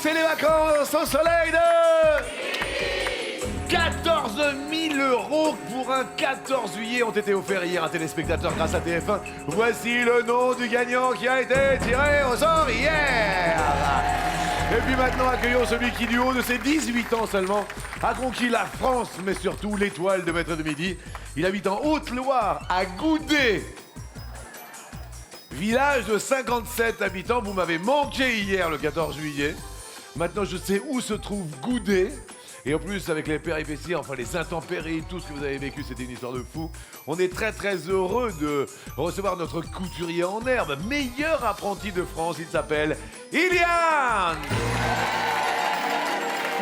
c'est les vacances au soleil de 14 000 € pour un 14 juillet ont été offerts hier à téléspectateurs grâce à TF1. Voici le nom du gagnant qui a été tiré au sort hier. Et puis maintenant, accueillons celui qui, du haut de ses 18 ans seulement, a conquis la France, mais surtout l'étoile de Maître de Midi. Il habite en Haute-Loire, à Goudet. Village de 57 habitants. Vous m'avez manqué hier, le 14 juillet. Maintenant, je sais où se trouve Goudet. Et en plus, avec les péripéties, enfin les intempéries, tout ce que vous avez vécu, c'était une histoire de fou. On est très très heureux de recevoir notre couturier en herbe, meilleur apprenti de France. Il s'appelle Iliane.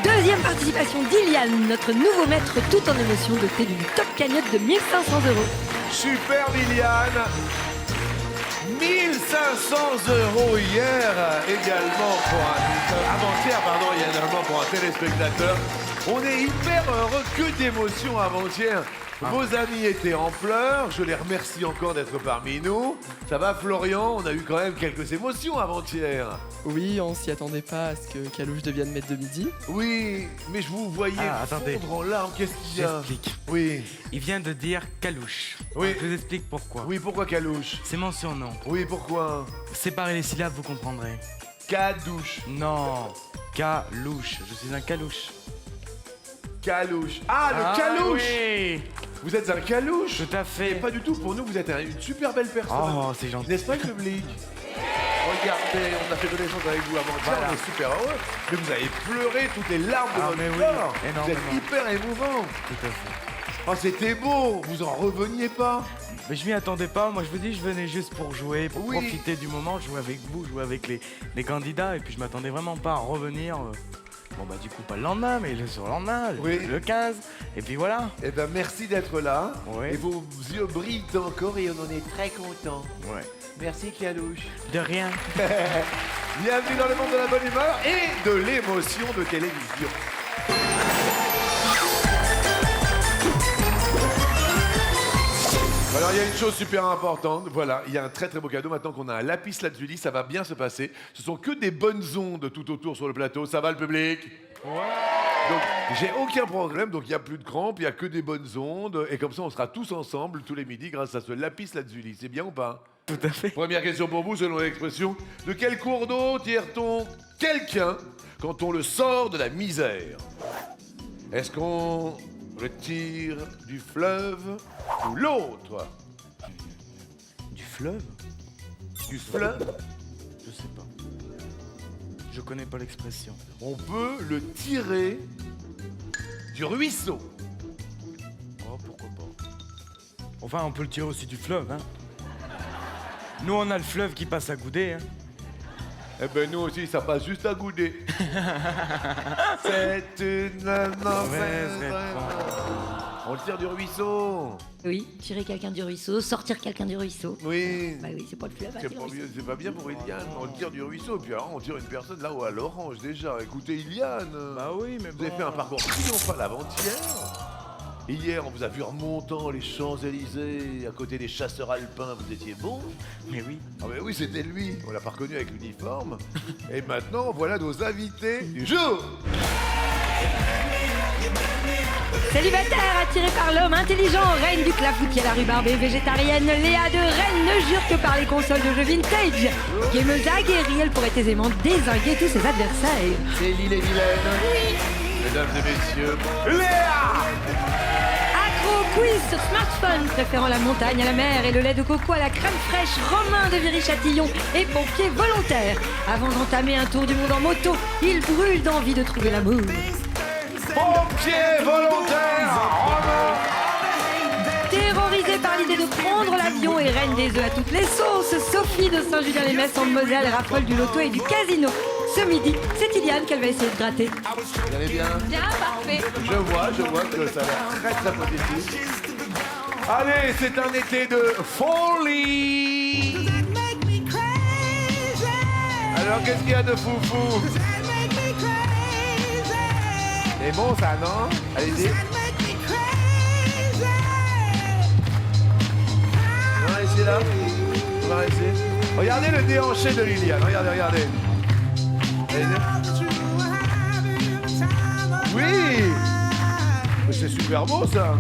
Deuxième participation d'Iliane, notre nouveau maître tout en émotion, doté d'une top cagnotte de 1 500 €. Superbe Iliane. 1 500 € hier, également pour avant-hier, également pour un téléspectateur. On est hyper heureux, que d'émotions avant-hier. Vos amis étaient en pleurs, je les remercie encore d'être parmi nous. Ça va Florian, on a eu quand même quelques émotions avant-hier. Oui, on s'y attendait pas à ce que Calouche devienne maître de midi. Oui, mais je vous voyais fondre en larmes, qu'est-ce qu'il y a? J'explique. Oui. Il vient de dire Calouche. Oui. Je vous explique pourquoi. Oui, pourquoi Calouche? C'est mon surnom. Oui, pourquoi? Séparez les syllabes, vous comprendrez. Cadouche. Non, Calouche. Je suis un Calouche. Calouche. Ah, le Calouche. Oui. Vous êtes un Calouche? Tout à fait. Et pas du tout, pour nous, vous êtes une super belle personne. Oh, c'est gentil. N'est-ce pas, le public? Regardez, on a fait connaissance avec vous avant-hier, Voilà. on est super heureux. Mais vous avez pleuré toutes les larmes de Ah, votre mais oui, corps. Vous énormément. êtes hyper émouvant. Tout à fait. Oh, c'était beau, vous en reveniez pas. Mais je m'y attendais pas. Moi, je vous dis, je venais juste pour jouer, pour Oui. profiter du moment, jouer avec vous, jouer avec les candidats. Et puis, je m'attendais vraiment pas à revenir. Bon, bah, du coup, pas le lendemain, mais le surlendemain, Oui. le 15. Et puis voilà. Eh ben, merci d'être là. Oui. Et vos yeux brillent encore et on en est très contents. Ouais. Merci, Calouche. De rien. Bienvenue dans le monde de la bonne humeur et de l'émotion de télévision. Alors, il y a une chose super importante. Voilà, il y a un très très beau cadeau. Maintenant qu'on a un lapis lazuli, ça va bien se passer. Ce sont que des bonnes ondes tout autour sur le plateau. Ça va, le public? Donc, j'ai aucun problème. Donc, il n'y a plus de crampes, il n'y a que des bonnes ondes. Et comme ça, on sera tous ensemble tous les midis grâce à ce lapis lazuli. C'est bien ou pas? Tout à fait. Première question pour vous, selon l'expression. De quel cours d'eau tire-t-on quelqu'un quand on le sort de la misère? Est-ce qu'on le tire du fleuve ou l'autre? Du fleuve? Du fleuve? Je sais pas. Je connais pas l'expression. On peut le tirer du ruisseau. Oh, pourquoi pas. Enfin, on peut le tirer aussi du fleuve, hein. Nous, on a le fleuve qui passe à Goudet, hein. Eh ben nous aussi, ça passe juste à Goudet. C'est une mauvaise réponse. On le tire du ruisseau. Oui, tirer quelqu'un du ruisseau, sortir quelqu'un du ruisseau. Oui. Bah oui, c'est pas le fleuve, hein, C'est c'est le pas, ruisseau. c'est pas bien pour Iliane, on le tire du ruisseau, puis alors on tire une personne là où à l'orange déjà. Écoutez Iliane, Bah oui, mais vous avez fait un parcours triomphal avant-hier. Hier, on vous a vu remontant les Champs-Élysées, à côté des chasseurs alpins, vous étiez bon. Mais oui. Ah mais oui, c'était lui, on l'a pas reconnu avec l'uniforme. Et maintenant, voilà nos invités du jour. Célibataire, attirée par l'homme intelligent, reine du clafoutis à la rhubarbe et végétarienne, Léa de Rennes ne jure que par les consoles de jeux vintage. Gameuse aguerrie, elle pourrait aisément dézinguer tous ses adversaires. C'est l'île et Vilaine. Oui. Mesdames et messieurs, Léa. Accro au quiz sur smartphone, préférant la montagne à la mer et le lait de coco à la crème fraîche, Romain de Viry-Châtillon est pompier volontaire. Avant d'entamer un tour du monde en moto, il brûle d'envie de trouver l'amour. Pompier volontaire, Romain. Terrorisée par l'idée de prendre l'avion et reine des œufs à toutes les sauces, Sophie de Saint-Julien-les-Metz en Moselle raffole du loto et du casino. Ce midi, c'est Iliane qu'elle va essayer de gratter. Vous allez bien? Bien, parfait. Je vois que ça a l'air très très positif. Allez, c'est un été de folie. Alors qu'est-ce qu'il y a de foufou? C'est bon ça, non? Allez-y. On va essayer là. On va essayer. Regardez le déhanché de Liliane. Regardez. Allez-y. C'est super beau ça.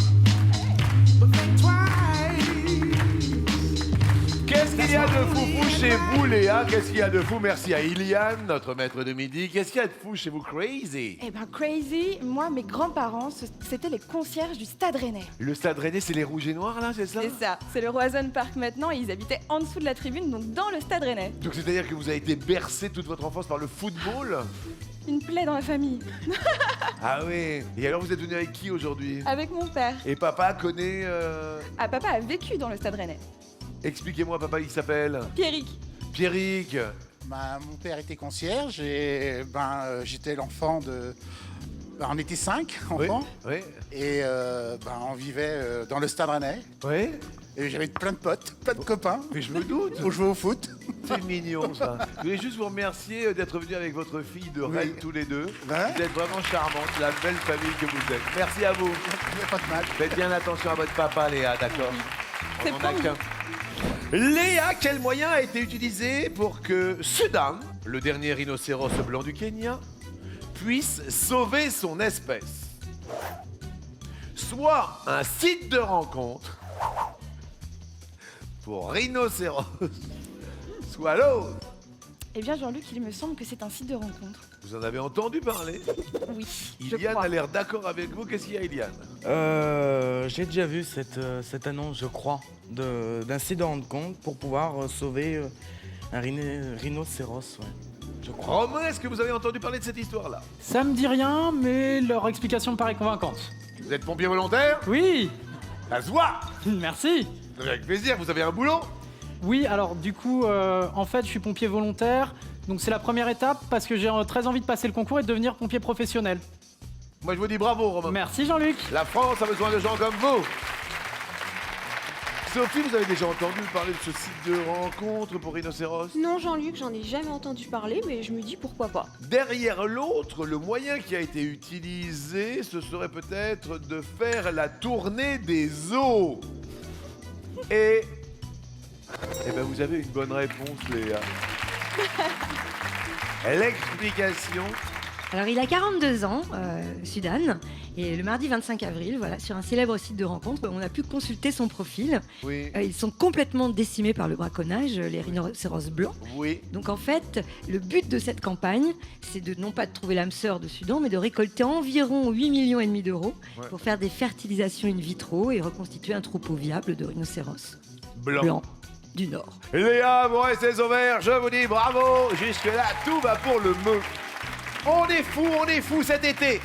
Qu'est-ce qu'il y a de fou chez vous, Léa? Qu'est-ce qu'il y a de fou? Merci à Iliane, notre maître de midi. Qu'est-ce qu'il y a de fou chez vous, Crazy? Eh ben crazy, moi mes grands-parents, c'était les concierges du Stade Rennais. Le Stade Rennais, c'est les rouges et noirs là, c'est ça? C'est ça, c'est le Roison Park maintenant et ils habitaient en dessous de la tribune, donc dans le Stade Rennais. Donc c'est-à-dire que vous avez été bercé toute votre enfance par le football? Une plaie dans la famille. Ah oui. Et alors vous êtes venu avec qui aujourd'hui? Avec mon père. Et papa connaît... Ah, papa a vécu dans le Stade Rennais. Expliquez-moi, papa, il s'appelle? Pierrick. Pierrick. Mon père était concierge et j'étais l'enfant de... on était 5 enfants Oui. et on vivait dans le Stade Rennais. Oui. Et j'avais plein de potes, plein de copains. Mais je me doute. On jouait au foot. C'est mignon ça. Je voulais juste vous remercier d'être venu avec votre fille de Rennes tous les deux. Ouais. Vous êtes vraiment charmante, la belle famille que vous êtes. Merci à vous. Il n'y a pas de mal. Faites bien attention à votre papa, Léa, d'accord? C'est On en a promis. qu'un. Léa, quel moyen a été utilisé pour que Sudan, le dernier rhinocéros blanc du Kenya, puisse sauver son espèce? Soit un site de rencontre pour rhinocéros, soit l'autre. Eh bien Jean-Luc, il me semble que c'est un site de rencontre. Vous en avez entendu parler? Oui, je Iliane crois. a l'air d'accord avec vous. Qu'est-ce qu'il y a, Iliane? J'ai déjà vu cette annonce, je crois, d'un site de rencontre pour pouvoir sauver un rhinocéros, ouais. Je crois. Romain, est-ce que vous avez entendu parler de cette histoire-là? Ça me dit rien, mais leur explication me paraît convaincante. Vous êtes pompier volontaire? Oui, Ça se voit! merci. Avec plaisir, vous avez un boulot? Oui, alors du coup, en fait, je suis pompier volontaire, donc c'est la première étape parce que j'ai très envie de passer le concours et de devenir pompier professionnel. Moi, je vous dis bravo, Romain. Merci Jean-Luc. La France a besoin de gens comme vous. Sophie, vous avez déjà entendu parler de ce site de rencontre pour rhinocéros? Non, Jean-Luc, j'en ai jamais entendu parler, mais je me dis pourquoi pas. Derrière l'autre, le moyen qui a été utilisé, ce serait peut-être de faire la tournée des eaux. Et... Eh ben, vous avez une bonne réponse, Léa. L'explication... Alors, il a 42 ans, Sudan, et le mardi 25 avril, voilà, sur un célèbre site de rencontre, on a pu consulter son profil. Oui, Ils sont complètement décimés par le braconnage, les rhinocéros blancs. oui. Donc en fait, le but de cette campagne, c'est de non pas de trouver l'âme sœur de Sudan, mais de récolter environ 8,5 millions d'euros Ouais. pour faire des fertilisations in vitro et reconstituer un troupeau viable de rhinocéros Blanc. blancs du Nord. Léa, vous restez au vert, je vous dis bravo. Jusque-là, tout va pour le meu. On est fou cet été.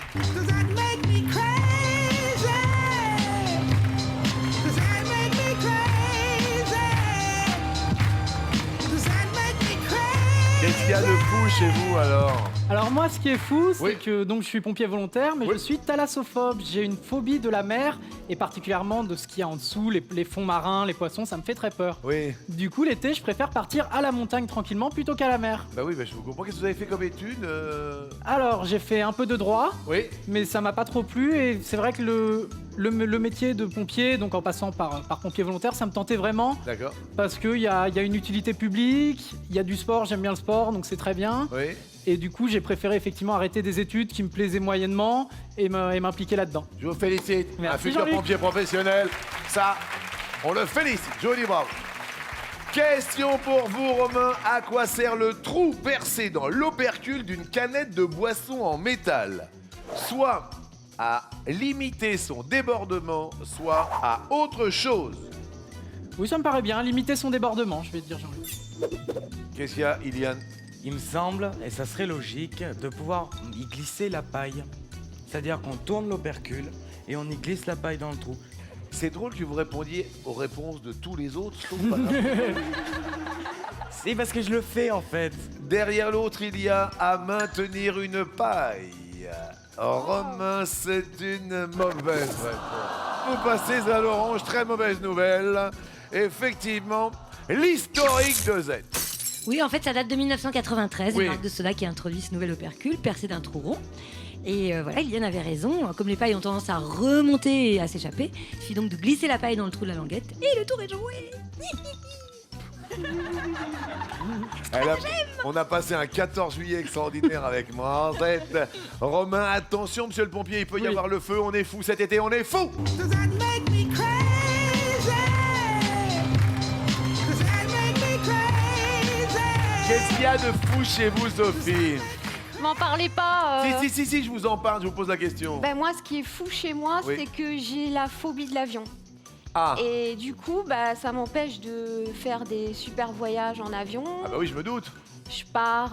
Qu'est-ce qu'il y a de fou chez vous alors? Alors moi, ce qui est fou, c'est Oui. que donc je suis pompier volontaire, mais Oui. je suis thalassophobe. J'ai une phobie de la mer et particulièrement de ce qu'il y a en dessous, les fonds marins, les poissons, ça me fait très peur. Oui. Du coup, l'été, je préfère partir à la montagne tranquillement plutôt qu'à la mer. Bah oui, je vous comprends. Qu'est-ce que vous avez fait comme étude Alors, j'ai fait un peu de droit, Oui. mais ça m'a pas trop plu et c'est vrai que le métier de pompier, donc en passant par pompier volontaire, ça me tentait vraiment D'accord. parce qu'il y a une utilité publique, il y a du sport, j'aime bien le sport, donc c'est très bien. Oui. Et du coup, j'ai préféré effectivement arrêter des études qui me plaisaient moyennement et m'impliquer là-dedans. Je vous félicite. Merci, Un futur Jean-Luc. pompier professionnel. Ça, on le félicite. Je vous dis bravo. Question pour vous, Romain. À quoi sert le trou percé dans l'opercule d'une canette de boisson en métal? Soit à limiter son débordement, soit à autre chose. Oui, ça me paraît bien, limiter son débordement, je vais te dire Jean-Luc. Qu'est-ce qu'il y a, Iliane? Il me semble, et ça serait logique, de pouvoir y glisser la paille. C'est-à-dire qu'on tourne l'opercule et on y glisse la paille dans le trou. C'est drôle que vous répondiez aux réponses de tous les autres, sauf pas la- C'est parce que je le fais en fait. Derrière l'autre, il y a à maintenir une paille. Romain, c'est une mauvaise réponse. Vous passez à l'orange, très mauvaise nouvelle. Effectivement, l'historique de Z. Oui, en fait, ça date de 1993, Oui. une marque de soda qui a introduit ce nouvel opercule percé d'un trou rond. Et voilà, Iliane avait raison. Comme les pailles ont tendance à remonter et à s'échapper, il suffit donc de glisser la paille dans le trou de la languette et le tour est joué. On a passé un 14 juillet extraordinaire avec moi. Romain, attention, monsieur le pompier, il peut y avoir le feu. On est fou cet été, on est fou. Qu'est-ce qu'il y a de fou chez vous, Sophie? M'en parlez pas. Si, je vous en parle, je vous pose la question. Ben moi, ce qui est fou chez moi, Oui. c'est que j'ai la phobie de l'avion. Ah. Et du coup, bah, ça m'empêche de faire des super voyages en avion. Ah bah oui, je me doute. Je pars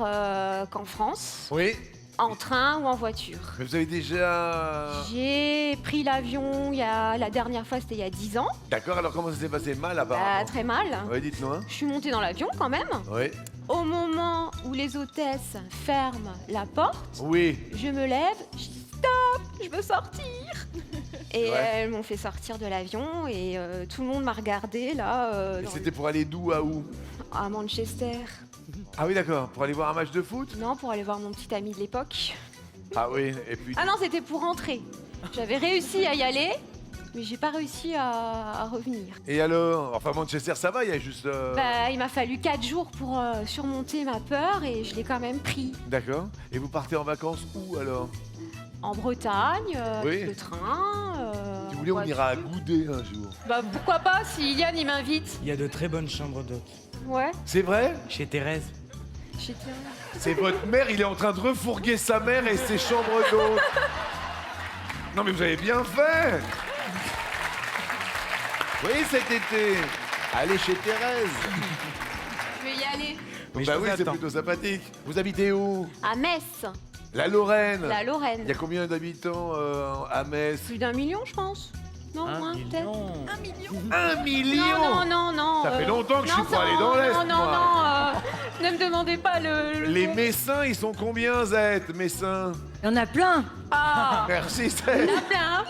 qu'en France, Oui, en train ou en voiture. mais vous avez déjà... J'ai pris l'avion, la dernière fois, c'était il y a 10 ans. D'accord, alors comment ça s'est passé mal Bah, apparemment? très mal. Oui, dites-nous. Hein. Je suis montée dans l'avion quand même. Oui. Au moment où les hôtesses ferment la porte, Oui. je me lève, je dis stop, je veux sortir. Et Ouais. elles m'ont fait sortir de l'avion et tout le monde m'a regardé là Et c'était pour aller d'où à où? à Manchester. Ah oui, d'accord, pour aller voir un match de foot? Non, pour aller voir mon petit ami de l'époque. Ah oui, et puis... Ah non, c'était pour rentrer. J'avais réussi à y aller, mais j'ai pas réussi à revenir. Et alors? Enfin, Manchester, ça va, il y a juste... Bah, il m'a fallu 4 jours pour surmonter ma peur et je l'ai quand même pris. D'accord. Et vous partez en vacances où alors? En Bretagne, Oui. le train. Si vous voulez, on ira à Goudet un jour. Bah pourquoi pas si Iliane il m'invite. Il y a de très bonnes chambres d'hôtes. Ouais. C'est vrai? Chez Thérèse. J'étais... C'est votre mère, il est en train de refourguer sa mère et ses chambres d'hôtes. Non mais vous avez bien fait. Oui, cet été. Allez chez Thérèse. Je vais y aller. Mais Bah je vous oui, c'est attends. plutôt sympathique. Vous habitez où? À Metz, La Lorraine. la Lorraine. Il y a combien d'habitants à Metz? Plus d'1 million, je pense. Non, moins peut-être. 1 million. Non. Ça fait longtemps que je suis pas allé dans l'Est, Non, moi. ne me demandez pas le... Les Messins, ils sont combien, Zette, Messins? Il y en a plein. Ah, Merci, il y Zette. en a plein.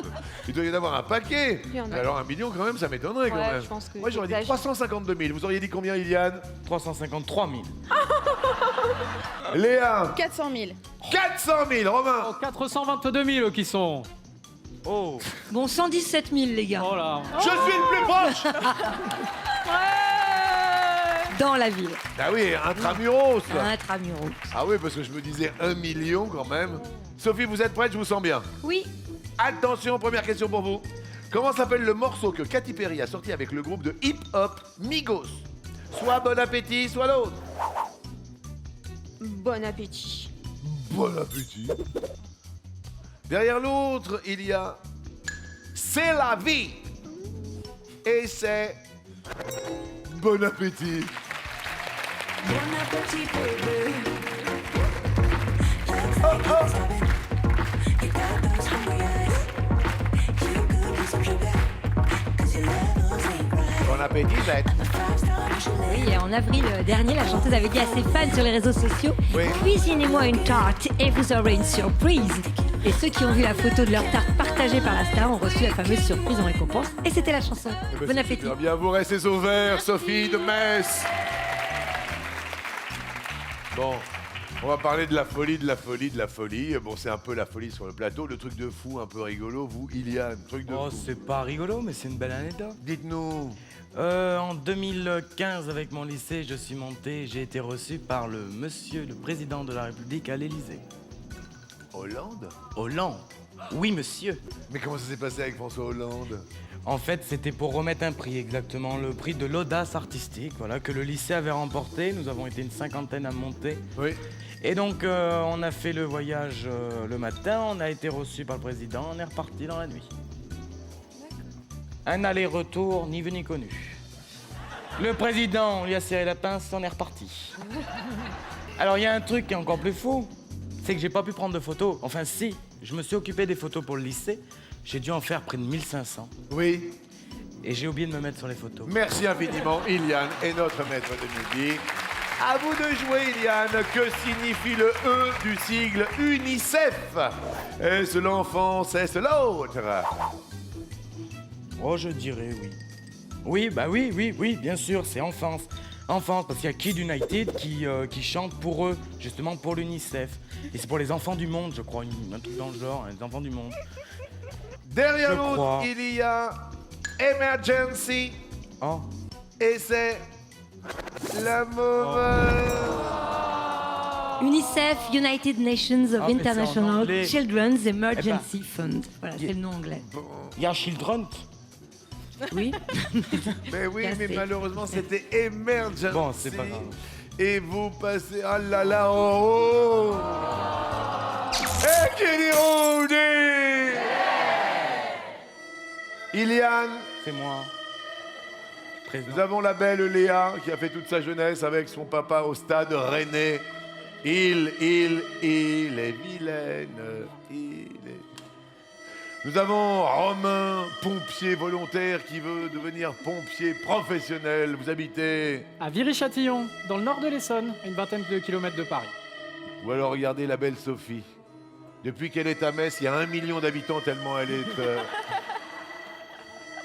Il doit y en avoir un paquet. Il y en a. Mais alors 1 million quand même, ça m'étonnerait quand Ouais, même. je pense que Moi j'aurais dit j'exagère. 352 000. Vous auriez dit combien, Iliane? 353 000. Léa? 400 000. 400 000. Romain? Oh, 422 000 qui sont. Oh, Bon, 117 000, les gars. Oh là. Je suis le plus proche. Dans la ville. Ah oui, intramuros. Intramuros. Ah oui, parce que je me disais 1 million quand même. Sophie, vous êtes prête? Je vous sens bien. Oui, Attention, première question pour vous. Comment s'appelle le morceau que Katy Perry a sorti avec le groupe de hip-hop Migos? Soit Bon Appétit, soit l'autre. bon appétit. Bon appétit. Derrière l'autre, il y a C'est la vie. Et c'est Bon appétit. Bon appétit, Zette. Oui, et en avril dernier, la chanteuse avait dit à ses fans sur les réseaux sociaux Oui. Cuisinez-moi une tarte et vous aurez une surprise. Et ceux qui ont vu la photo de leur tarte partagée par la star ont reçu la fameuse surprise en récompense. Et c'était la chanson. Eh ben, Bon c'est appétit. super bien, vous restez au vert, Sophie de Metz. Bon, on va parler de la folie, de la folie, de la folie. Bon, c'est un peu la folie sur le plateau, le truc de fou, un peu rigolo. Vous, Iliane, truc de oh fou. c'est pas rigolo, mais c'est une belle anecdote. Dites-nous. En 2015, avec mon lycée, je suis monté, j'ai été reçu par le président de la République à l'Élysée. Hollande? Hollande. Oui, monsieur. Mais comment ça s'est passé avec François Hollande? En fait, c'était pour remettre un prix, exactement, le prix de l'audace artistique, voilà, que le lycée avait remporté. Nous avons été une 50aine à monter. Oui. Et donc, on a fait le voyage le matin, on a été reçu par le président, on est reparti dans la nuit. Un aller-retour, ni vu ni connu. Le président, on lui a serré la pince, on est reparti. Alors, il y a un truc qui est encore plus fou, c'est que j'ai pas pu prendre de photos. Enfin, si, je me suis occupé des photos pour le lycée, j'ai dû en faire près de 1500. Oui. Et j'ai oublié de me mettre sur les photos. Merci infiniment, Iliane, et notre maître de musique. À vous de jouer, Iliane. Que signifie le E du sigle UNICEF? Est-ce l'enfance, est-ce l'autre? Oh, je dirais oui. Oui, bah oui, bien sûr, c'est enfance. Enfance, parce qu'il y a Kid United qui chante pour eux, justement pour l'UNICEF. Et c'est pour les enfants du monde, je crois, un truc dans le genre, les enfants du monde. Derrière Je l'autre, crois. il y a Emergency. Oh, Et c'est La mauvaise. UNICEF, United Nations of Ah, mais c'est en International anglais. Children's Emergency Fund. Voilà, c'est le nom anglais. Il y a Children. Oui. Mais oui, Cassé. mais malheureusement, c'était emergency. Bon, c'est pas grave. Et vous passez... Ah là là, oh, oh. Et qui dit Rudy? Iliane, C'est moi. Président. nous avons la belle Léa qui a fait toute sa jeunesse avec son papa au stade rennais. Il est vilaine. Nous avons Romain, pompier volontaire qui veut devenir pompier professionnel. Vous habitez... À Viry-Châtillon, dans le nord de l'Essonne, à une vingtaine de kilomètres de Paris. Ou alors regardez la belle Sophie. Depuis qu'elle est à Metz, il y a 1 million d'habitants tellement elle est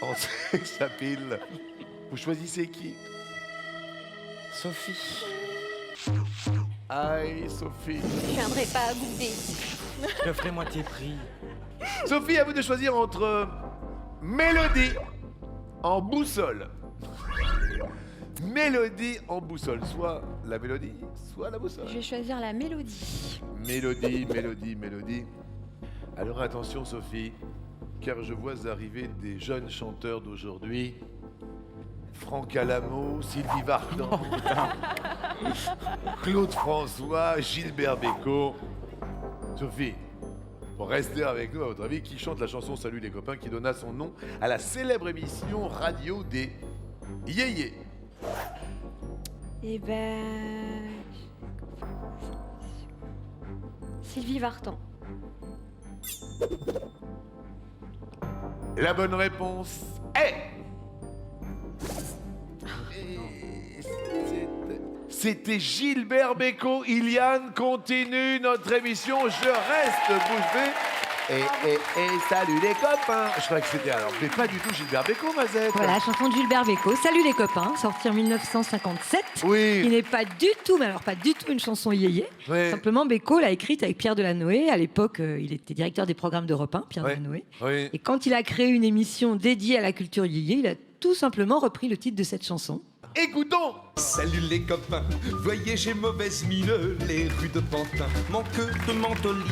en sa pile. Vous choisissez qui? Sophie. Aïe, Sophie. Je viendrai pas à goûter. Je ferai moitié prix. Sophie, à vous de choisir entre Mélodie en boussole. Mélodie en boussole. Soit la mélodie, soit la boussole. Je vais choisir la mélodie. Mélodie, mélodie, mélodie. Alors attention Sophie, car je vois arriver des jeunes chanteurs d'aujourd'hui. Franck Alamo, Sylvie Vartan, Claude François, Gilbert Bécaud. Sophie, pour rester avec nous, à votre avis, qui chante la chanson Salut les copains qui donna son nom à la célèbre émission radio des Yéyés? Eh ben... Sylvie Vartan. La bonne réponse est... C'était Gilbert Bécaud. Iliane continue notre émission. Je reste bouche bée. Et salut les copains. Je crois que c'était alors, mais pas du tout Gilbert Bécaud, Mazette. Voilà, chanson de Gilbert Bécaud. Salut les copains, sortie en 1957. Qui Oui. n'est pas du tout, mais alors pas du tout une chanson yéyé. Oui. Simplement, Bécaud l'a écrite avec Pierre Delanoë. À l'époque, il était directeur des programmes d'Europe 1, Pierre Oui. Delanoë. Oui. Et quand il a créé une émission dédiée à la culture yéyé, il a tout simplement repris le titre de cette chanson. Écoutons. Salut les copains, voyez j'ai mauvaise mine, les rues de Pantin manquent de mandoline.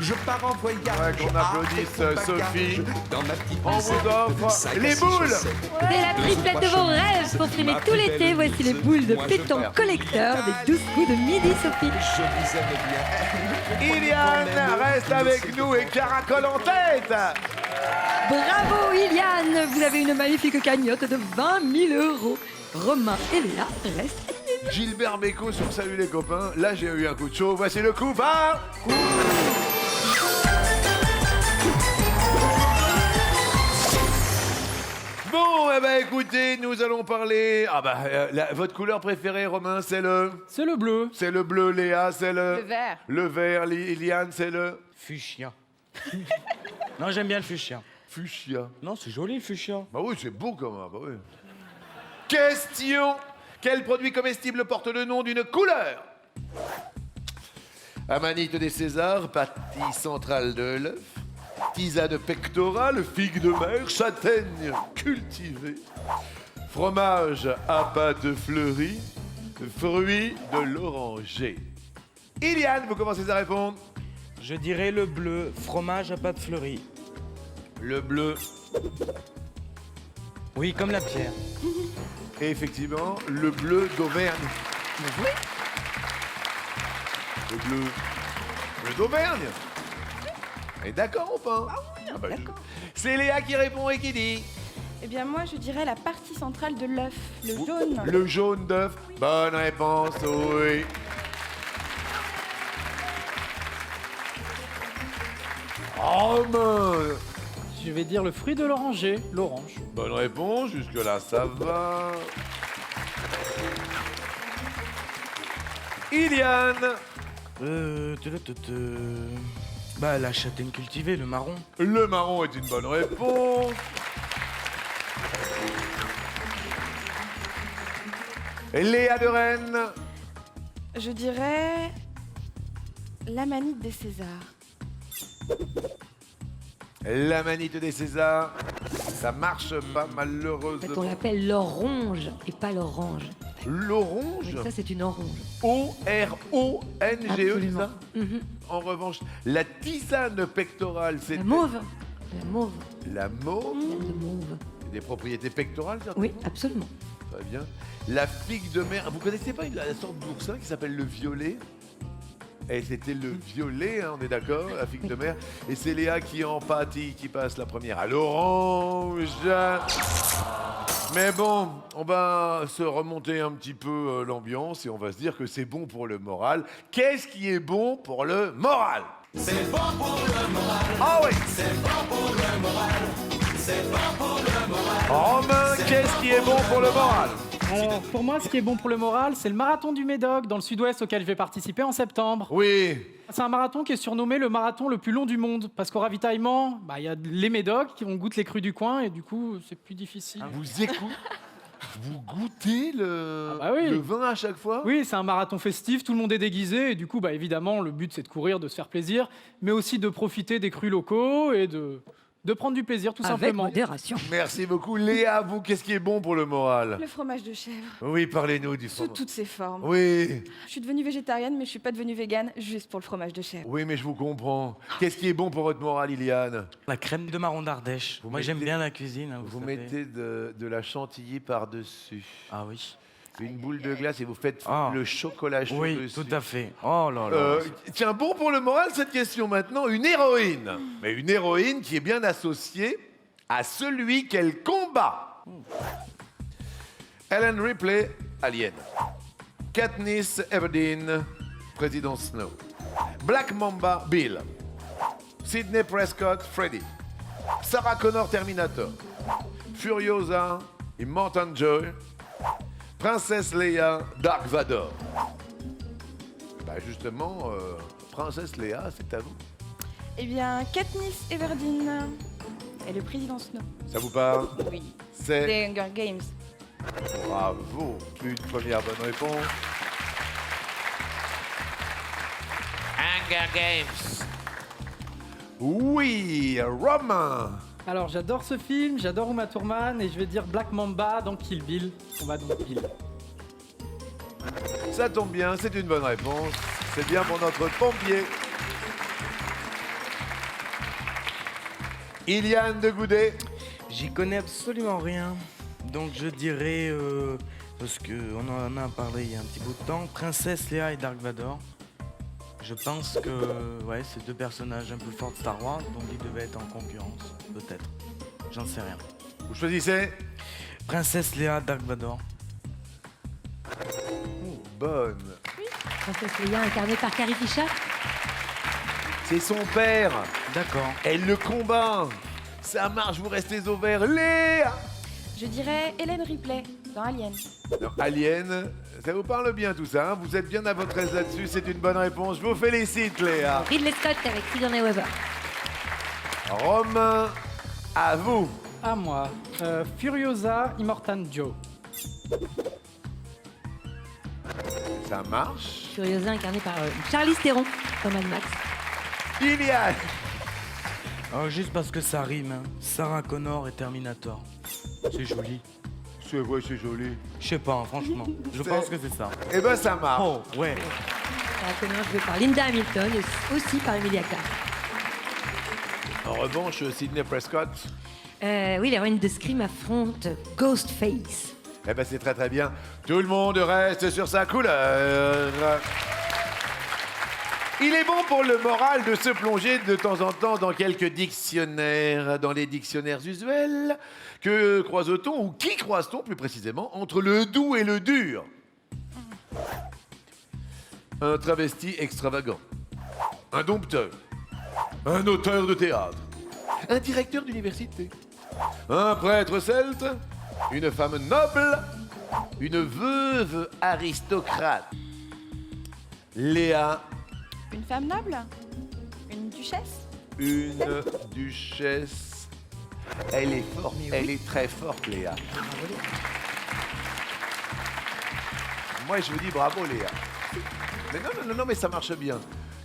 Je pars en voyage. Ouais, qu'on applaudisse, avec mon Sophie. bagage, dans ma petite On vous musette, offre sac à les six boules. chaussettes. C'est la triplette de vos rêves pour frimer tout l'été. Voici les boules de pétanque collecteur des 12 coups de midi, Sophie. Je vous aime bien. Iliane reste avec nous et caracole en tête. Bravo, Iliane. Vous avez une magnifique cagnotte de 20 000 €. Romain et Léa restent. Gilbert Bécaud sur Salut les copains. Là, j'ai eu un coup de chaud. Voici le coup va. Bon, eh ben écoutez, nous allons parler. Ah bah, votre couleur préférée, Romain, c'est le. C'est le bleu. C'est le bleu, Léa, c'est le. Le vert. Le vert, Iliane, c'est le. Fuchsia. Non, j'aime bien le fuchsia. Fuchsia. Non, c'est joli le fuchsia. Bah oui, c'est beau quand même. Bah oui. Question. Quel produit comestible porte le nom d'une couleur? Amanite des Césars, pâtis centrale de l'œuf, tisane pectorale, figue de mer, châtaigne cultivée, fromage à pâte fleurie, fruits de l'oranger. Iliane, vous commencez à répondre. Je dirais le bleu, fromage à pâte fleurie. Le bleu. Oui, comme la pierre. Et effectivement, le bleu d'Auvergne. Le bleu. Le d'Auvergne. Et d'accord ou pas? Ah oui, d'accord. C'est Léa qui répond et qui dit. Eh bien, moi, je dirais la partie centrale de l'œuf, le jaune. Le jaune d'œuf. Bonne réponse, oui. Oh, mince. Je vais dire le fruit de l'oranger, l'orange. Bonne réponse, jusque-là, ça va. Iliane. Bah, la châtaigne cultivée, le marron. Le marron est une bonne réponse. Léa de Rennes. Je dirais l'amanite des Césars. L'amanite des Césars. Ça marche pas En fait, on malheureusement. l'appelle l'orange et pas l'orange. L'orange. Ça, c'est une orange. O-R-O-N-G-E, c'est Absolument. ça? Mhm. En revanche, la tisane pectorale, c'est La mauve. La mauve. la mauve. Le mauve. Des propriétés pectorales, certainement. Oui, absolument. Très bien. La figue de mer. Vous connaissez pas la sorte d'oursin qui s'appelle le violet? Et c'était le violet, hein, on est d'accord, la figue de mer. Et c'est Léa qui en pâtit, qui passe la première à l'orange. Mais bon, on va se remonter un petit peu l'ambiance et on va se dire que c'est bon pour le moral. Qu'est-ce qui est bon pour le moral? C'est bon pour le moral. Ah oui. C'est bon pour le moral. C'est bon pour le moral. Romain, qu'est-ce qui est bon pour le moral? Alors, pour moi, ce qui est bon pour le moral, c'est le marathon du Médoc, dans le sud-ouest, auquel je vais participer en septembre. Oui. C'est un marathon qui est surnommé le marathon le plus long du monde, parce qu'au ravitaillement, il y a les Médocs qui vont goûter les crus du coin, et du coup, c'est plus difficile. Vous écoutez? Vous goûtez le... Ah bah oui. le vin à chaque fois? Oui, c'est un marathon festif, tout le monde est déguisé, et du coup, évidemment, le but, c'est de courir, de se faire plaisir, mais aussi de profiter des crus locaux et de prendre du plaisir, tout Avec simplement. modération. Merci beaucoup. Léa, vous, qu'est-ce qui est bon pour le moral? Le fromage de chèvre, Oui, parlez-nous du sous fromage. toutes ses formes. Oui, Je suis devenue végétarienne, mais je suis pas devenue végane juste pour le fromage de chèvre. oui, mais je vous comprends. Qu'est-ce qui est bon pour votre moral, Iliane? La crème de marron d'Ardèche. Vous Moi, j'aime mettez- bien la cuisine. hein, Vous savez. mettez de la chantilly par-dessus. Ah oui. Une boule de glace et vous faites Ah. le chocolat chaud Oui, dessus. tout à fait. Oh là là. Tiens, bon pour le moral, cette question maintenant. Une héroïne. Mais une héroïne qui est bien associée à celui qu'elle combat. Ellen Ripley, Alien. Katniss Everdeen, Président Snow. Black Mamba, Bill. Sidney Prescott, Freddy. Sarah Connor, Terminator. Furiosa, Immortan Joy. Princesse Leia, Dark Vador. Bah justement, Princesse Leia, c'est à vous. Eh bien, Katniss Everdeen et le président Snow. Ça vous parle? Oui. C'est... Des Hunger Games. Bravo, une première bonne réponse. Hunger Games. Oui, Romain. Alors, j'adore ce film, j'adore Uma Thurman, et je vais dire Black Mamba dans Kill Bill. On va donc Bill. Ça tombe bien, c'est une bonne réponse. C'est bien pour notre pompier. Iliane de Goudet. J'y connais absolument rien. Donc je dirais, parce qu'on en a parlé il y a un petit bout de temps, Princesse Léa et Dark Vador. Je pense que ouais, c'est deux personnages un peu forts de Star Wars, donc ils devaient être en concurrence, peut-être. J'en sais rien. Vous choisissez? Princesse Léa, Dark Vador. Oh, bonne. Princesse Leia, incarnée par Carrie Fisher. C'est son père. D'accord. Elle le combat. Ça marche, vous restez au vert. Léa. Je dirais Ellen Ripley dans Alien. Alors, Alien, ça vous parle bien tout ça, hein? Vous êtes bien à votre aise là-dessus, c'est une bonne réponse. Je vous félicite, Léa. Ridley Scott avec Sigourney Weaver. Romain, à vous. À moi. Furiosa, Immortan Joe. Ça marche. Furiosa incarnée par Charlize Theron dans Mad Max. Iliane. Oh, juste parce que ça rime, hein. Sarah Connor et Terminator. C'est joli. C'est vrai, c'est joli. Je sais pas, hein, franchement. Je pense que c'est ça. Eh ben, ça marche. Oh, ouais. Sarah Connor jouée par Linda Hamilton et aussi par Emilia Clarke. En revanche, Sidney Prescott, Oui, l'héroïne de Scream affronte Ghostface. eh ben, c'est très très bien. Tout le monde reste sur sa couleur. Il est bon pour le moral de se plonger de temps en temps dans quelques dictionnaires, dans les dictionnaires usuels. Que croise-t-on, ou qui croise-t-on plus précisément, entre le doux et le dur? Un travesti extravagant, un dompteur, un auteur de théâtre, un directeur d'université, un prêtre celte, une femme noble, une veuve aristocrate. Léa, Une femme noble? Une duchesse? une duchesse. Elle est forte, elle est très forte, Léa. Moi, je vous dis bravo, Léa. Mais non, mais ça marche bien.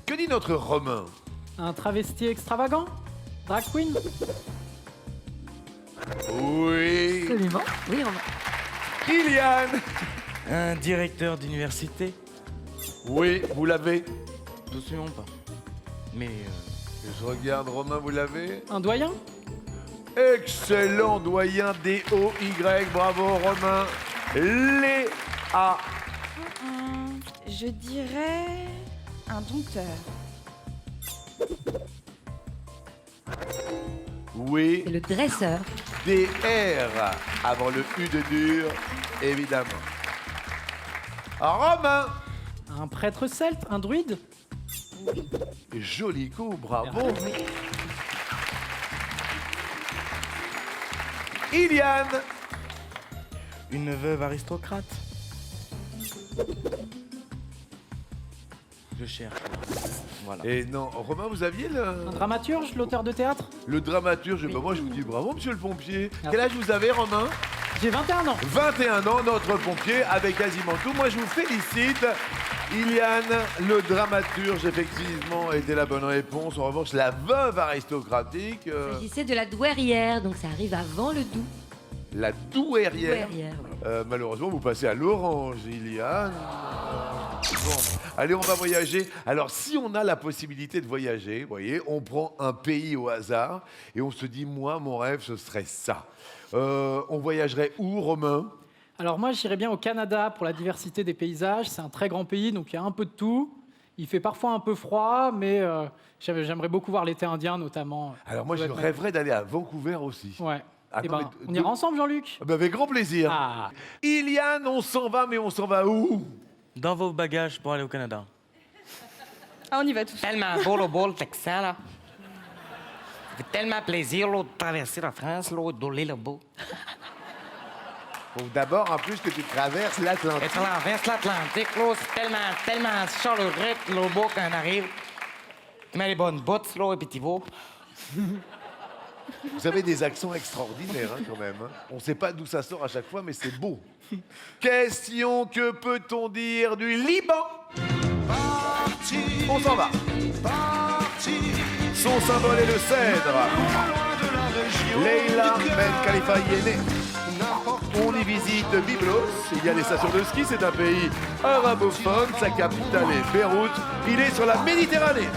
Que dit notre Romain? Un travesti extravagant? Drag queen? Oui. Absolument. Oui, on va. Iliane. Un directeur d'université? Oui, vous l'avez. Absolument pas. Mais Je regarde, Romain, vous l'avez. Un doyen? Excellent doyen, D-O-Y, bravo Romain. Léa. Je dirais un dompteur. Oui, C'est le dresseur. D-R, avant le U de dur, évidemment. Romain. Un prêtre celte? Un druide? Joli coup, bravo. Iliane. une veuve aristocrate? Je cherche. Voilà. Et non, Romain, vous aviez Un dramaturge, l'auteur de théâtre? le dramaturge. Oui. Bah, moi, je vous dis bravo, monsieur le pompier. Merci. Quel âge vous avez, Romain? J'ai 21 ans. 21 ans, notre pompier, avec quasiment tout. Moi, je vous félicite. Iliane, le dramaturge, effectivement, était la bonne réponse. En revanche, la veuve aristocratique, Il s'agissait de la douairière, donc ça arrive avant le doux. la douairière. Douairière, oui. Malheureusement, vous passez à l'orange, Iliane. Bon, allez, on va voyager. Alors, si on a la possibilité de voyager, vous voyez, on prend un pays au hasard et on se dit, moi, mon rêve, ce serait ça. On voyagerait où, Romain? Alors moi, j'irais bien au Canada pour la diversité des paysages. C'est un très grand pays, donc il y a un peu de tout. Il fait parfois un peu froid, mais j'aimerais beaucoup voir l'été indien, notamment. Alors, moi, Ça je doit être rêverais d'aller à Vancouver aussi. Ouais. Ah, Eh non, ben, mais on ira ensemble, Jean-Luc. Ah, bah, avec grand plaisir. Ah. Iliane, on s'en va, mais on s'en va où? Dans vos bagages pour aller au Canada. Ah, on y va tous. Tellement beau le beau le Texan, là. Ça fait tellement plaisir, là, de traverser la France, là, d'oler le beau. Faut d'abord, en plus, que tu traverses Et l'Atlantique. traverse l'Atlantique, là, c'est tellement chaleureux, le beau quand on arrive. Tu mets les bonnes bottes, là, et puis tu vas. Vous avez des accents extraordinaires, hein, quand même. Hein. On ne sait pas d'où ça sort à chaque fois, mais c'est beau. Question, que peut-on dire du Liban? On s'en va. Son symbole est le cèdre. Leila Ben Khalifa y est née. On y visite Byblos. Il y a des stations de ski. C'est un pays arabophone. Sa capitale est Beyrouth. Il est sur la Méditerranée.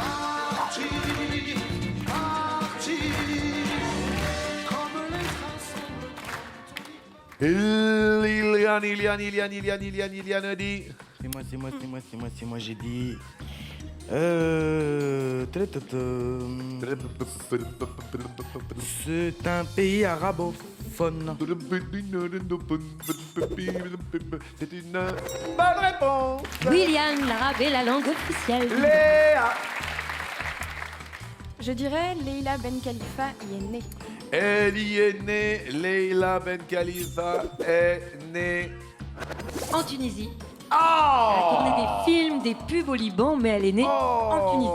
Iliane dit. C'est moi, j'ai dit. C'est un pays arabophone. C'est une bonne réponse. William, l'arabe est la langue officielle. Léa. Je dirais Leila Ben Khalifa y est née. Elle y est née. Leila Ben Khalifa est née. En Tunisie. Elle a tourné des films, des pubs au Liban, mais elle est née en Tunisie.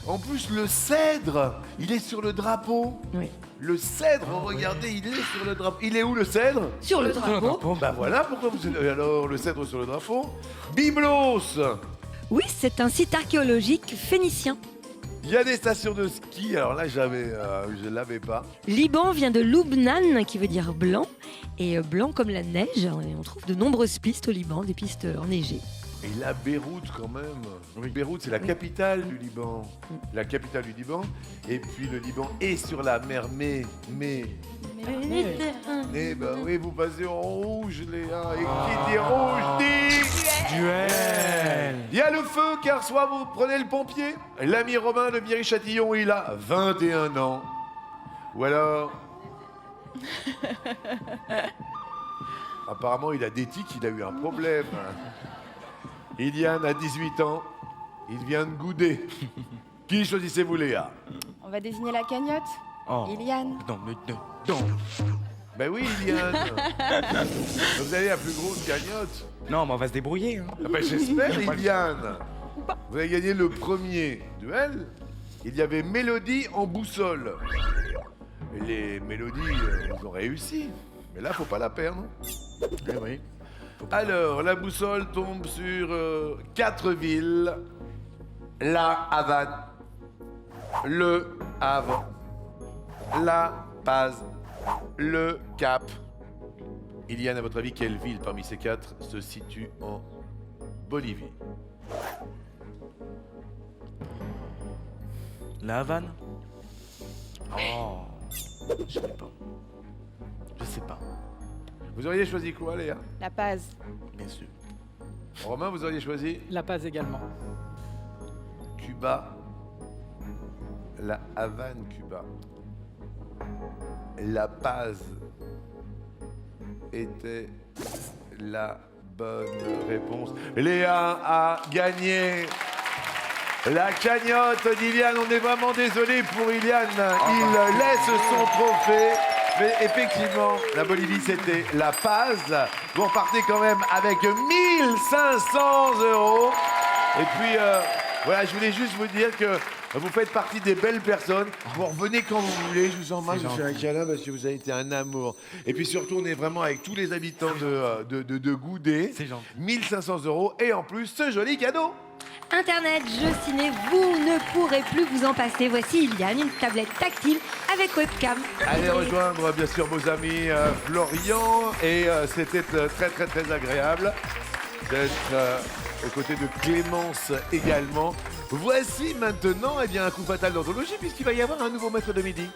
En plus, le cèdre, il est sur le drapeau. Oui. Le cèdre, regardez, il est sur le drapeau. Il est où le cèdre? Sur le drapeau. Bah voilà pourquoi vous... Alors, le cèdre sur le drapeau. Byblos. Oui, c'est un site archéologique phénicien. Il y a des stations de ski. Alors là, je l'avais pas. Liban vient de Lubnan, qui veut dire blanc. Et blanc comme la neige. Et on trouve de nombreuses pistes au Liban, des pistes enneigées. Et là, Beyrouth, quand même. Beyrouth, c'est la capitale du Liban. La capitale du Liban. Et puis, le Liban est sur la mer. Mais... Eh ben oui, vous passez en rouge, Léa. Et qui dit rouge dit... Duel. Il y a le feu, car soit vous prenez le pompier. L'ami Romain de Viry-Châtillon, il a 21 ans. Ou alors... Apparemment, il a des tics, il a eu un problème. Iliane a 18 ans. Il vient de gouder. Qui choisissez-vous, Léa? On va désigner la cagnotte. Oh. Iliane. Non. Ben oui, Iliane. Vous avez la plus grosse cagnotte. Non, mais on va se débrouiller. Hein. Ah ben, j'espère, Iliane. Vous avez gagné le premier duel. Il y avait Mélodie en boussole. Les mélodies, ils ont réussi. Mais là, faut pas la perdre. Eh oui. Alors, la boussole tombe sur 4 villes. La Havane, Le Havre, La Paz, Le Cap Iliane, à votre avis, quelle ville parmi ces 4 se situe en Bolivie? La Havane? Oh, je sais pas. Je sais pas, Vous auriez choisi quoi, Léa? La Paz. bien sûr. Romain, vous auriez choisi La Paz également. Cuba. La Havane, Cuba. La Paz était la bonne réponse. Léa a gagné la cagnotte d'Iliane. On est vraiment désolé pour Iliane. Il laisse son trophée. Mais effectivement, la Bolivie, c'était la Paz. Vous repartez quand même avec 1500 €. Et puis, voilà, je voulais juste vous dire que vous faites partie des belles personnes. Vous revenez quand vous voulez. Je vous embrasse, je vous fais un câlin parce que vous avez été un amour. Et puis surtout, on est vraiment avec tous les habitants de Goudet. C'est gentil. 1500 € et en plus, ce joli cadeau. Internet, jeux ciné, vous ne pourrez plus vous en passer. Voici Iliane, une tablette tactile avec webcam. Allez rejoindre bien sûr vos amis Florian et c'était très agréable d'être aux côtés de Clémence également. Voici maintenant un coup fatal d'anthologie puisqu'il va y avoir un nouveau maître de midi.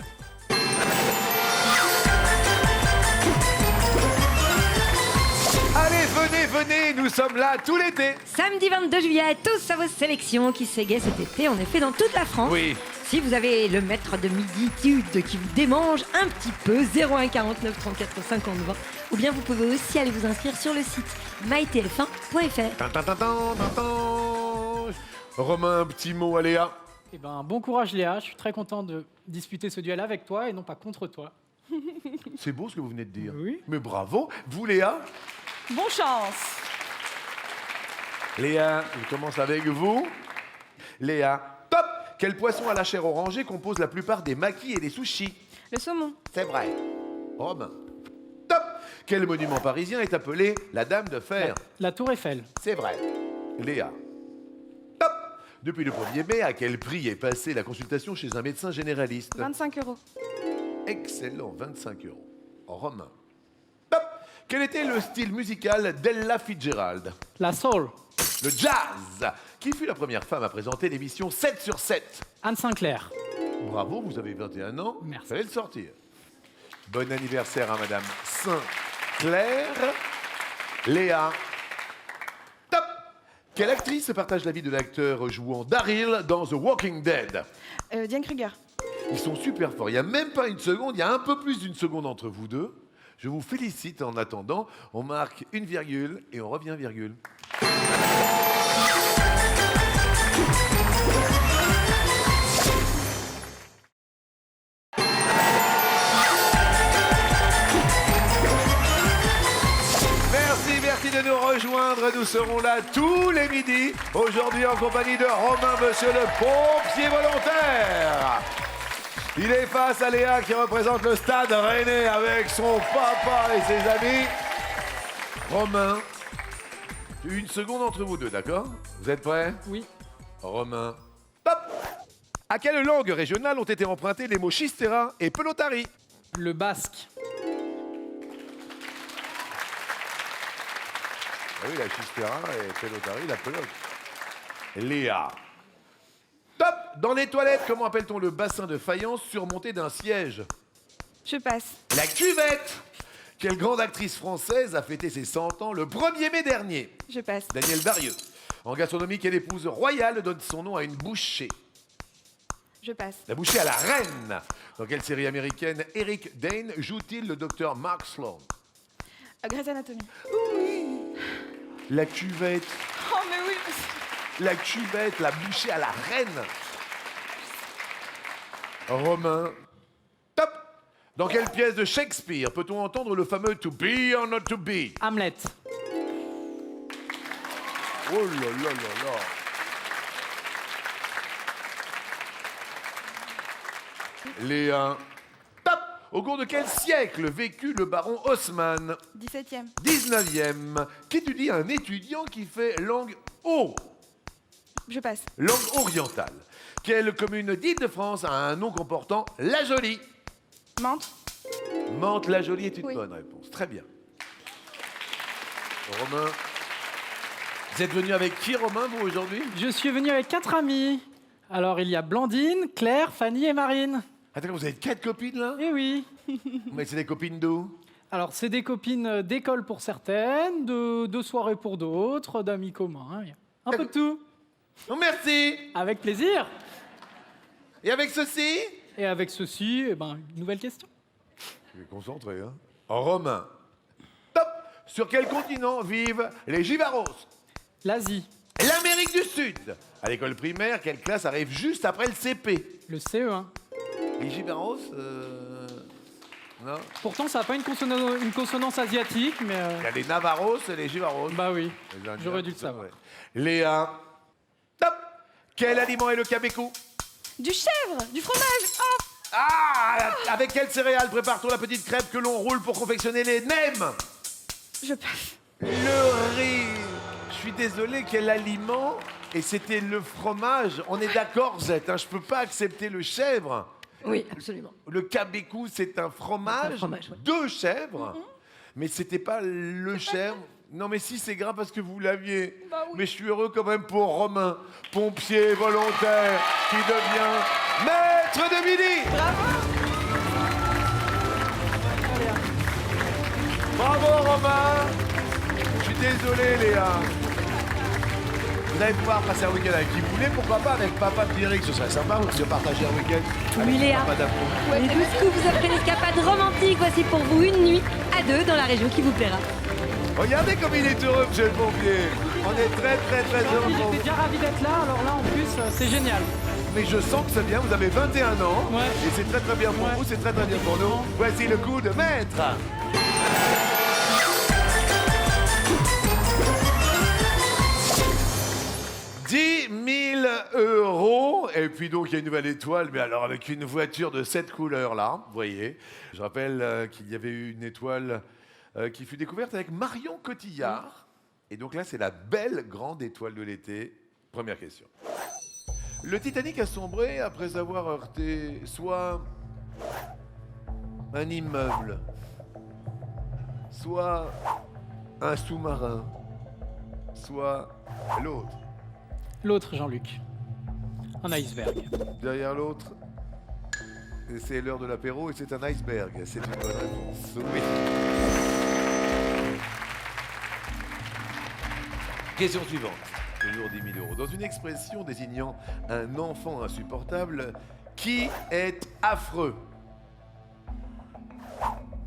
Allez, venez, nous sommes là tout l'été. Samedi 22 juillet, tous à vos sélections qui s'égaient cet été, en effet, dans toute la France. Oui. Si vous avez le maître de miditude qui vous démange un petit peu, 01 49 34 50 20, ou bien vous pouvez aussi aller vous inscrire sur le site mytf1.fr. Romain, un petit mot à Léa. Eh ben, bon courage Léa, je suis très content de disputer ce duel avec toi et non pas contre toi. C'est beau ce que vous venez de dire. Oui. Mais bravo. Vous Léa? Bon chance. Léa, je commence avec vous. Léa, top! Quel poisson à la chair orangée compose la plupart des makis et des sushis? Le saumon. C'est vrai. Romain. Top! Quel monument parisien est appelé la Dame de Fer? La Tour Eiffel. C'est vrai. Léa. Top! Depuis le 1er mai, à quel prix est passée la consultation chez un médecin généraliste? 25 €. Excellent, 25 €. Romain. Top! Quel était le style musical d'Ella Fitzgerald? La Soul. Le jazz. Qui fut la première femme à présenter l'émission 7 sur 7? Anne Sinclair. Bravo, vous avez 21 ans. Merci. Fallait le sortir. Bon anniversaire à Madame Sinclair. Léa. Top! Quelle actrice partage la vie de l'acteur jouant Daryl dans The Walking Dead? Diane Kruger. Ils sont super forts. Il n'y a même pas une seconde, il y a un peu plus d'une seconde entre vous deux. Je vous félicite en attendant. On marque une virgule et on revient virgule. Merci de nous rejoindre. Nous serons là tous les midis. Aujourd'hui en compagnie de Romain, monsieur le pompier volontaire. Il est face à Léa qui représente le Stade Rennais avec son papa et ses amis. Romain, une seconde entre vous deux, d'accord? Vous êtes prêts? Oui. Romain, top! À quelle langue régionale ont été empruntés les mots chistera et pelotari? Le basque. Ah oui, la chistera et pelotari, la pelote. Léa. Top! Dans les toilettes, comment appelle-t-on le bassin de faïence surmonté d'un siège? Je passe. La cuvette! Quelle grande actrice française a fêté ses 100 ans le 1er mai dernier? Je passe. Danielle Darieux. En gastronomie, quelle épouse royale donne son nom à une bouchée? Je passe. La bouchée à la reine. Dans quelle série américaine Eric Dane joue-t-il le docteur Mark Sloan? Grey's Anatomy. La cuvette. Oh mais oui. La cuvette, la bouchée à la reine. Romain. Top! Dans quelle pièce de Shakespeare peut-on entendre le fameux To be or not to be? Hamlet. Oh là là là là. Léa. Top! Au cours de quel siècle vécut le baron Haussmann? 17e. 19e. Qu'étudie un étudiant qui fait langue Je passe. langue orientale? Quelle commune d'Île-de-France a un nom comportant La Jolie? Mantes. Mantes-la-Jolie est une Oui. bonne réponse. Très bien. Romain. Vous êtes venu avec qui, Romain, vous, aujourd'hui? Je suis venu avec 4 amis. Alors, il y a Blandine, Claire, Fanny et Marine. Attends, vous avez 4 copines, là? Eh oui. Mais c'est des copines d'où? Alors, c'est des copines d'école pour certaines, de soirée pour d'autres, d'amis communs. Il y a un peu de tout. Oh, merci. Avec plaisir. Et avec ceci? Et avec ceci, eh ben, une nouvelle question. Je vais concentré, hein. Romain. Top. Sur quel continent vivent les Givaros? L'Asie. L'Amérique du Sud. À l'école primaire, quelle classe arrive juste après le CP? Le CE1. Les Givaros, non. Pourtant, ça n'a pas une consonance asiatique, mais... Il y a les Navarros et les Givaros. Bah oui, Les Indiens, j'aurais dû le tout ça, savoir. ouais. Léa. Top. Quel aliment est le cabécou? Du chèvre, du fromage. Oh, Ah. Avec quelle céréale prépare-t-on la petite crêpe que l'on roule pour confectionner les nems? je passe. Le riz. Je suis désolé, quel aliment? Et c'était le fromage. On est d'accord, Zette, hein, je peux pas accepter le chèvre. Oui, absolument. Le cabécou, c'est un fromage, Un fromage, ouais. de chèvre. Mais c'était pas le chèvre. Non, mais si, c'est grave parce que vous l'aviez. Bah oui. Mais je suis heureux quand même pour Romain, pompier volontaire, qui devient maître de midi. Bravo, Romain. Je suis désolé, Léa. Vous allez pouvoir passer un week-end avec qui vous voulez, pourquoi pas avec papa Pierrick, ce serait sympa de partager un week-end avec Oui, Léa. papa d'amour. Les 12 coups vous offrent une escapade romantique. Voici pour vous une nuit à 2 dans la région qui vous plaira. Regardez comme il est heureux, monsieur le pompier. On est très heureux pour J'étais vous. bien ravi d'être là, alors là, en plus, c'est génial. Mais je sens que c'est bien, vous avez 21 ans. Ouais. Et c'est très bien pour Ouais. vous, c'est très bien pour nous. Voici le coup de maître. $10 000. Et puis donc, il y a une nouvelle étoile, mais alors avec une voiture de cette couleur-là, vous voyez. Je rappelle qu'il y avait eu une étoile qui fut découverte avec Marion Cotillard. Et donc là, c'est la belle grande étoile de l'été. Première question. Le Titanic a sombré après avoir heurté soit un immeuble, soit un sous-marin, soit l'autre. L'autre, Jean-Luc. Un iceberg. Derrière l'autre, c'est l'heure de l'apéro et c'est un iceberg. C'est une bonne réponse. Oui. Question suivante. Toujours 10 000 euros. Dans une expression désignant un enfant insupportable, qui est affreux?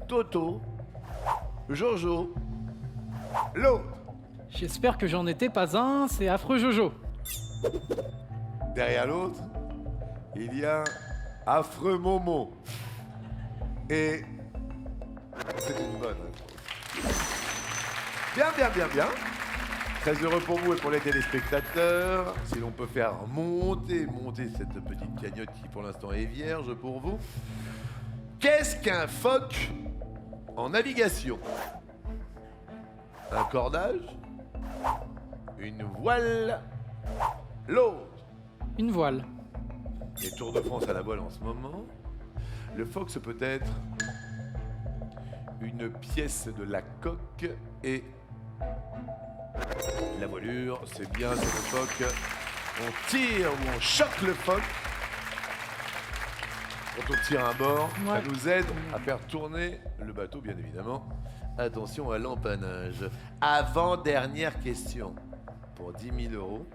Toto, Jojo, l'autre. J'espère que j'en étais pas un, c'est affreux Jojo. Derrière l'autre, il y a affreux Momo. Et c'est une bonne réponse. Bien. Très heureux pour vous et pour les téléspectateurs. Si l'on peut faire monter cette petite cagnotte qui pour l'instant est vierge pour vous. Qu'est-ce qu'un phoque en navigation? Un cordage? Une voile? L'autre? Une voile. Les Tours de France à la voile en ce moment. Le phoque, ce peut être une pièce de la coque et la voilure, c'est bien sur le phoque. On tire ou on choque le phoque. Quand on tire un bord, ça Ouais. nous aide à faire tourner le bateau, bien évidemment. Attention à l'empannage. Avant-dernière question pour 10 000 euros.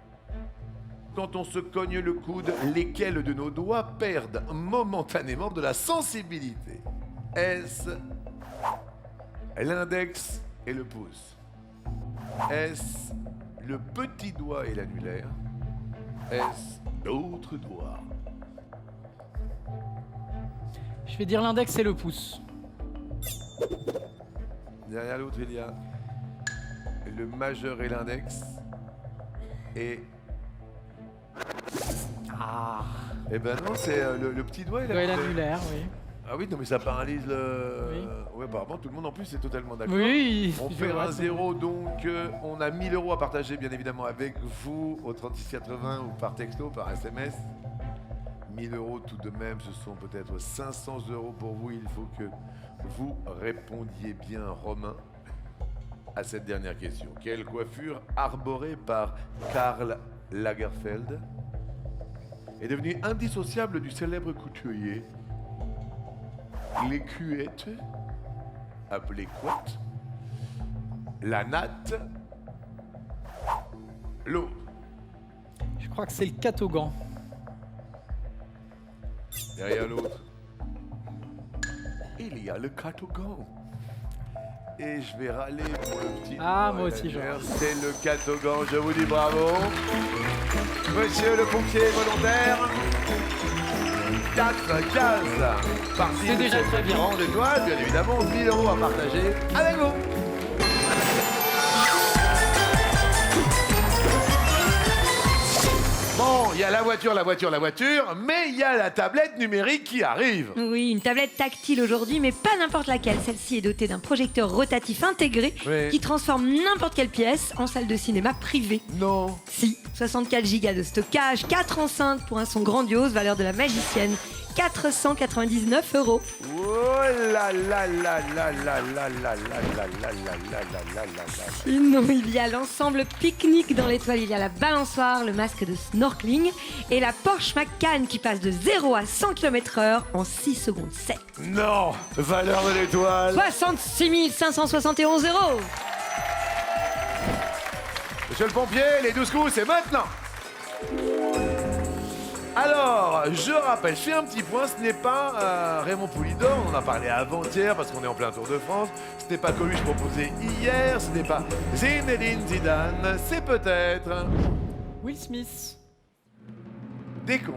Quand on se cogne le coude, lesquels de nos doigts perdent momentanément de la sensibilité? Est-ce l'index et le pouce? Est-ce le petit doigt et l'annulaire? Est-ce l'autre doigt? Je vais dire l'index et le pouce. Derrière l'autre, il y a le majeur et l'index. Et... Ah. Eh ben non, c'est le petit doigt et Ouais, l'annulaire. l'annulaire, oui. Ah oui, non mais ça paralyse le... Oui. Ouais, apparemment tout le monde en plus est totalement d'accord. Oui. On je fait vois, un c'est- zéro, donc on a 1000 euros à partager bien évidemment avec vous au 3680 ou par texto, par SMS. 1000 euros tout de même, ce sont peut-être 500 euros pour vous. Il faut que vous répondiez bien, Romain. à cette dernière question. Quelle coiffure arborée par Karl Lagerfeld est devenue indissociable du célèbre couturier? Les cuettes, appelées couettes, la natte, l'eau. Je crois que c'est le catogan. Derrière l'autre, il y a le catogan. Et je vais râler pour le petit. Ah, moi aussi, je c'est le catogan, je vous dis bravo. Monsieur le pompier volontaire. 4 cases. Parti C'est déjà très bien. Grande étoile, bien évidemment, 1 000 € à partager avec vous. Bon, il y a la voiture, mais il y a la tablette numérique qui arrive. Oui, une tablette tactile aujourd'hui, mais pas n'importe laquelle. Celle-ci est dotée d'un projecteur rotatif intégré Oui. qui transforme n'importe quelle pièce en salle de cinéma privée. Non. Si, 64 Go de stockage, 4 enceintes pour un son grandiose, valeur de la magicienne, 499 €. Oh là là là là là là là là là là là là. Sinon, il y a l'ensemble pique-nique dans l'étoile, il y a la balançoire, le masque de snorkeling et la Porsche Macan qui passe de 0 à 100 km/h en 6 secondes 7. Non, valeur de l'étoile. 66 571 €. Monsieur le pompier, les 12 coups, c'est maintenant. Alors, je rappelle, je fais un petit point, ce n'est pas Raymond Poulidor, on en a parlé avant-hier parce qu'on est en plein Tour de France, ce n'est pas Coluche proposé hier, ce n'est pas Zinedine Zidane, c'est peut-être Will Smith. des cons.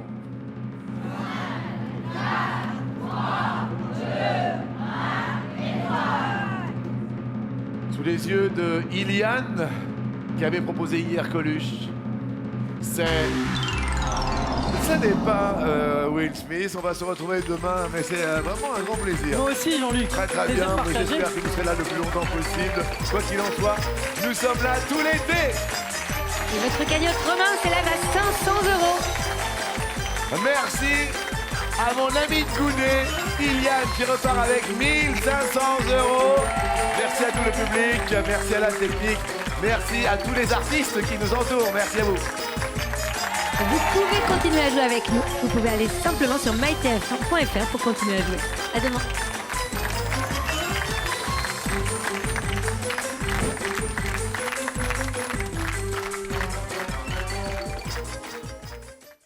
Sous les yeux de Iliane, qui avait proposé hier Coluche, ce n'est pas Will Smith. On va se retrouver demain, mais c'est vraiment un grand plaisir. Moi aussi, Jean-Luc. Très très Plaisir bien, partagé. j'espère que vous serez là le plus longtemps possible. Quoi qu'il en soit, nous sommes là tout l'été. Et votre cagnotte Romain s'élève à 500 €. Merci à mon ami de Gounet, Iliane, qui repart avec 1 500 €. Merci à tout le public, merci à la technique, merci à tous les artistes qui nous entourent. Merci à vous. Vous pouvez continuer à jouer avec nous. Vous pouvez aller simplement sur mytf1.fr pour continuer à jouer. À demain.